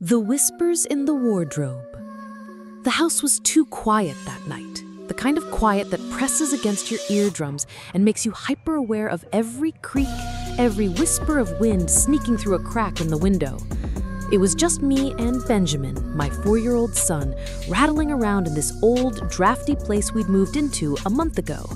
The whispers in the wardrobe. The house was too quiet that night, the kind of quiet that presses against your eardrums and makes you hyper-aware of every creak, every whisper of wind sneaking through a crack in the window. It was just me and Benjamin, my 4-year-old son, rattling around in this old, drafty place we'd moved into a month ago.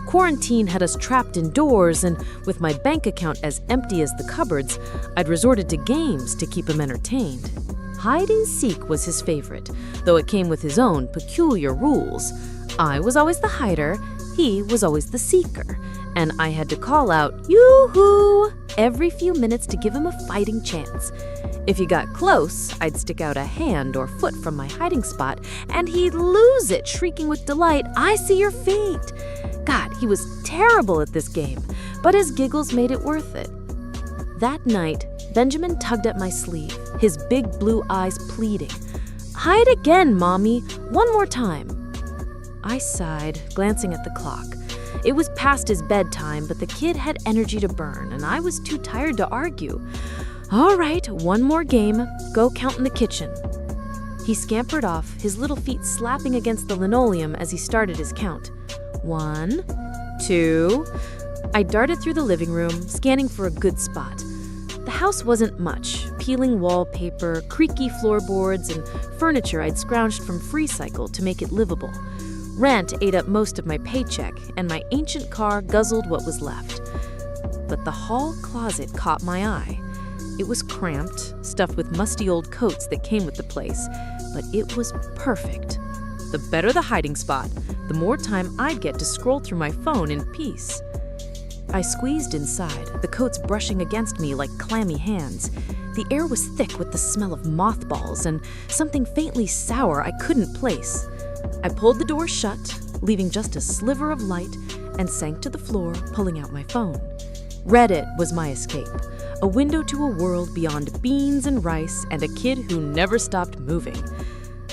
Quarantine had us trapped indoors, and with my bank account as empty as the cupboards, I'd resorted to games to keep him entertained. Hide and seek was his favorite, though it came with his own peculiar rules. I was always the hider, he was always the seeker, and I had to call out, "Yoo-hoo!" every few minutes to give him a fighting chance. If he got close, I'd stick out a hand or foot from my hiding spot, and he'd lose it, shrieking with delight, "I see your feet!" God, he was terrible at this game, but his giggles made it worth it. That night, Benjamin tugged at my sleeve, his big blue eyes pleading, "Hide again, Mommy, one more time." I sighed, glancing at the clock. It was past his bedtime, but the kid had energy to burn, and I was too tired to argue. "All right, one more game. Go count in the kitchen." He scampered off, his little feet slapping against the linoleum as he started his count. 1, 2. I darted through the living room, scanning for a good spot. The house wasn't much. Peeling wallpaper, creaky floorboards, and furniture I'd scrounged from FreeCycle to make it livable. Rent ate up most of my paycheck, and my ancient car guzzled what was left. But the hall closet caught my eye. It was cramped, stuffed with musty old coats that came with the place, but it was perfect. The better the hiding spot, the more time I'd get to scroll through my phone in peace. I squeezed inside, the coats brushing against me like clammy hands. The air was thick with the smell of mothballs and something faintly sour I couldn't place. I pulled the door shut, leaving just a sliver of light, and sank to the floor, pulling out my phone. Reddit was my escape, a window to a world beyond beans and rice and a kid who never stopped moving.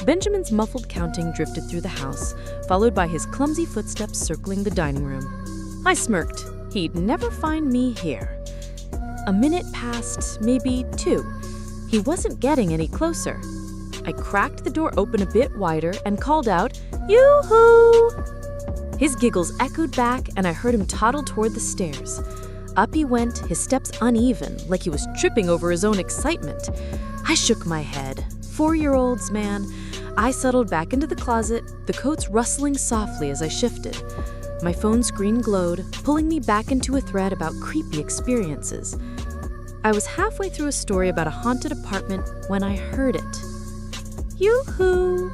Benjamin's muffled counting drifted through the house, followed by his clumsy footsteps circling the dining room. I smirked. He'd never find me here. A minute passed, maybe 2. He wasn't getting any closer. I cracked the door open a bit wider and called out, "Yoo-hoo!" His giggles echoed back, and I heard him toddle toward the stairs. Up he went, his steps uneven, like he was tripping over his own excitement. I shook my head. 4-year-olds, man. I settled back into the closet, the coats rustling softly as I shifted. My phone screen glowed, pulling me back into a thread about creepy experiences. I was halfway through a story about a haunted apartment when I heard it. "Yoo-hoo!"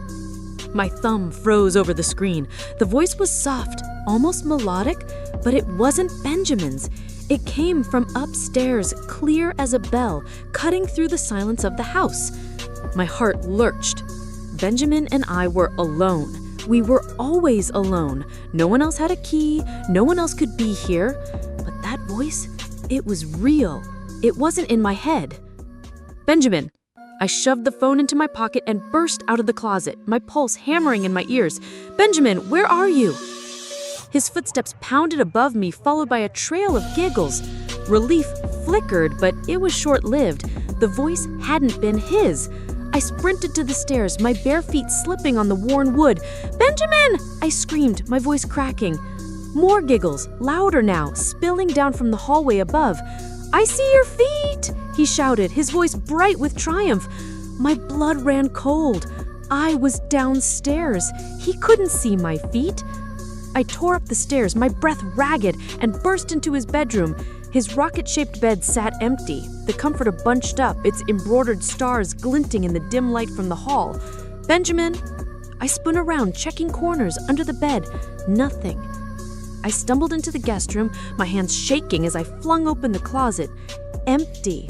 My thumb froze over the screen. The voice was soft, almost melodic, but it wasn't Benjamin's. It came from upstairs, clear as a bell, cutting through the silence of the house. My heart lurched. Benjamin and I were alone. We were always alone. No one else had a key. No one else could be here. But that voice, it was real. It wasn't in my head. "Benjamin!" I shoved the phone into my pocket and burst out of the closet, my pulse hammering in my ears. "Benjamin, where are you?" His footsteps pounded above me, followed by a trail of giggles. Relief flickered, but it was short-lived. The voice hadn't been his. I sprinted to the stairs, my bare feet slipping on the worn wood. "Benjamin!" I screamed, my voice cracking. More giggles, louder now, spilling down from the hallway above. "I see your feet!" he shouted, his voice bright with triumph. My blood ran cold. I was downstairs. He couldn't see my feet. I tore up the stairs, my breath ragged, and burst into his bedroom. His rocket-shaped bed sat empty, the comforter bunched up, its embroidered stars glinting in the dim light from the hall. "Benjamin!" I spun around, checking corners, under the bed. Nothing. I stumbled into the guest room, my hands shaking as I flung open the closet. Empty.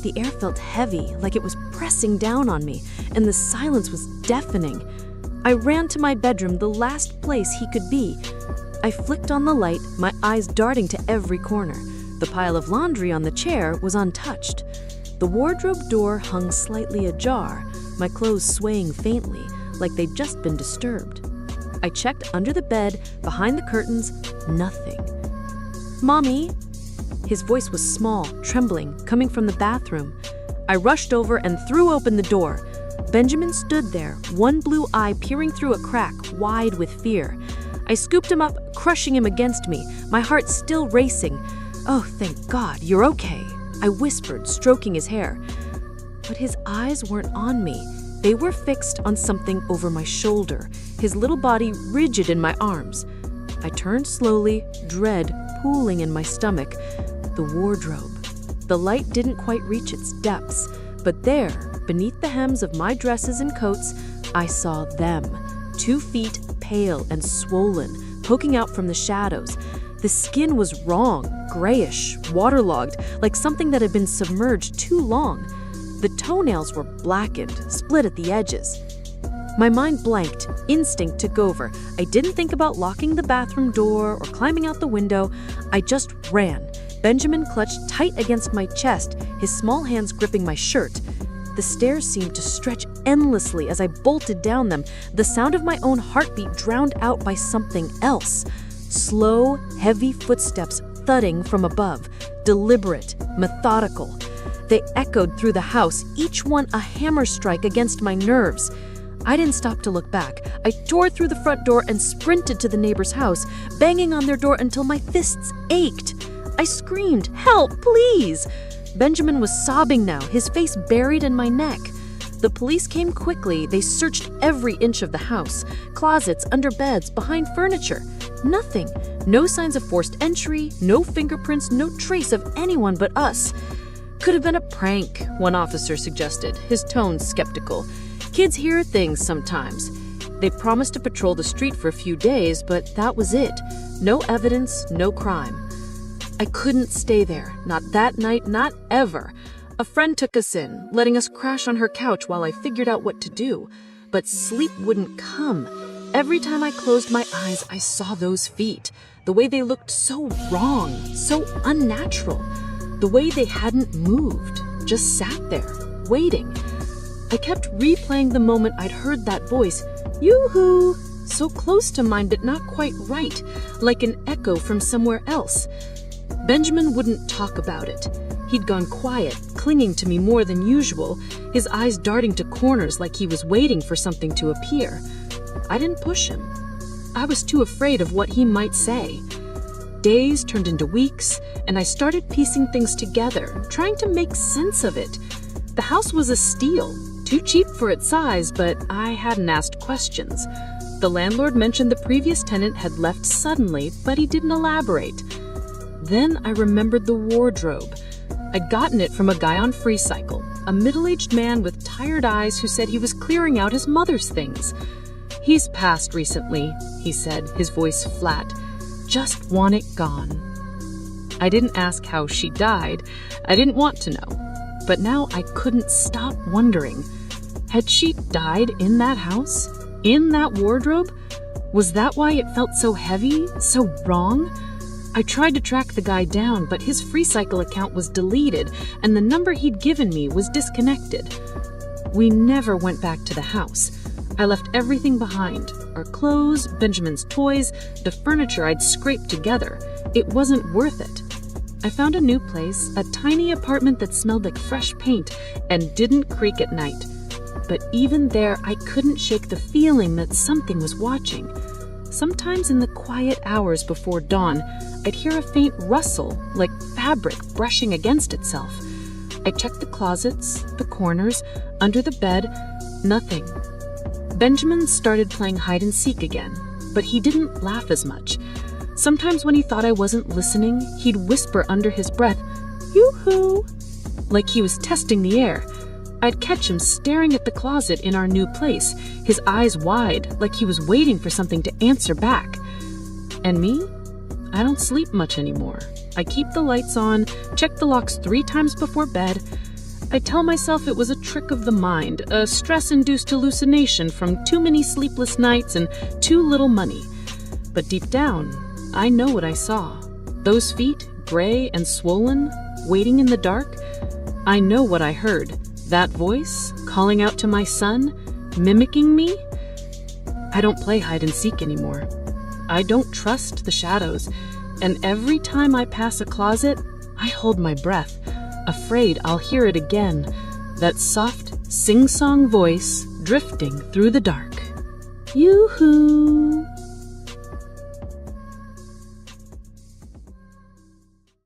The air felt heavy, like it was pressing down on me, and the silence was deafening. I ran to my bedroom, the last place he could be. I flicked on the light, my eyes darting to every corner. The pile of laundry on the chair was untouched. The wardrobe door hung slightly ajar, my clothes swaying faintly, like they'd just been disturbed. I checked under the bed, behind the curtains, nothing. "Mommy?" His voice was small, trembling, coming from the bathroom. I rushed over and threw open the door. Benjamin stood there, one blue eye peering through a crack, wide with fear. I scooped him up, crushing him against me, my heart still racing. "Oh, thank God, you're okay," I whispered, stroking his hair. But his eyes weren't on me. They were fixed on something over my shoulder, his little body rigid in my arms. I turned slowly, dread pooling in my stomach. The wardrobe. The light didn't quite reach its depths, but there, beneath the hems of my dresses and coats, I saw them, 2 feet, pale and swollen, poking out from the shadows. The skin was wrong, grayish, waterlogged, like something that had been submerged too long. The toenails were blackened, split at the edges. My mind blanked, instinct took over. I didn't think about locking the bathroom door or climbing out the window. I just ran. Benjamin clutched tight against my chest, his small hands gripping my shirt. The stairs seemed to stretch endlessly as I bolted down them, the sound of my own heartbeat drowned out by something else. Slow, heavy footsteps thudding from above, deliberate, methodical. They echoed through the house, each one a hammer strike against my nerves. I didn't stop to look back. I tore through the front door and sprinted to the neighbor's house, banging on their door until my fists ached. I screamed, "Help, please!" Benjamin was sobbing now, his face buried in my neck. The police came quickly. They searched every inch of the house, closets, under beds, behind furniture. Nothing. No signs of forced entry, no fingerprints, no trace of anyone but us. "Could have been a prank," one officer suggested, his tone skeptical. "Kids hear things sometimes." They promised to patrol the street for a few days, but that was it. No evidence, no crime. I couldn't stay there, not that night, not ever. A friend took us in, letting us crash on her couch while I figured out what to do. But sleep wouldn't come. Every time I closed my eyes, I saw those feet. The way they looked so wrong, so unnatural. The way they hadn't moved, just sat there, waiting. I kept replaying the moment I'd heard that voice, "Yoo-hoo!" So close to mine but not quite right, like an echo from somewhere else. Benjamin wouldn't talk about it. He'd gone quiet, clinging to me more than usual, his eyes darting to corners like he was waiting for something to appear. I didn't push him. I was too afraid of what he might say. Days turned into weeks, and I started piecing things together, trying to make sense of it. The house was a steal, too cheap for its size, but I hadn't asked questions. The landlord mentioned the previous tenant had left suddenly, but he didn't elaborate. Then I remembered the wardrobe. I'd gotten it from a guy on FreeCycle, a middle-aged man with tired eyes who said he was clearing out his mother's things. "He's passed recently," he said, his voice flat. "Just want it gone." I didn't ask how she died. I didn't want to know. But now I couldn't stop wondering. Had she died in that house? In that wardrobe? Was that why it felt so heavy, so wrong? I tried to track the guy down, but his FreeCycle account was deleted, and the number he'd given me was disconnected. We never went back to the house. I left everything behind. Our clothes, Benjamin's toys, the furniture I'd scraped together. It wasn't worth it. I found a new place, a tiny apartment that smelled like fresh paint and didn't creak at night. But even there, I couldn't shake the feeling that something was watching. Sometimes in the quiet hours before dawn, I'd hear a faint rustle, like fabric brushing against itself. I checked the closets, the corners, under the bed. Nothing. Benjamin started playing hide and seek again, but he didn't laugh as much. Sometimes when he thought I wasn't listening, he'd whisper under his breath, "Yoo-hoo!" like he was testing the air. I'd catch him staring at the closet in our new place, his eyes wide, like he was waiting for something to answer back. And me? I don't sleep much anymore. I keep the lights on, check the locks 3 times before bed. I tell myself it was a trick of the mind, a stress-induced hallucination from too many sleepless nights and too little money. But deep down, I know what I saw. Those feet, gray and swollen, waiting in the dark. I know what I heard. That voice, calling out to my son, mimicking me. I don't play hide and seek anymore. I don't trust the shadows, and every time I pass a closet, I hold my breath, afraid I'll hear it again, that soft, sing-song voice drifting through the dark. Yoo-hoo!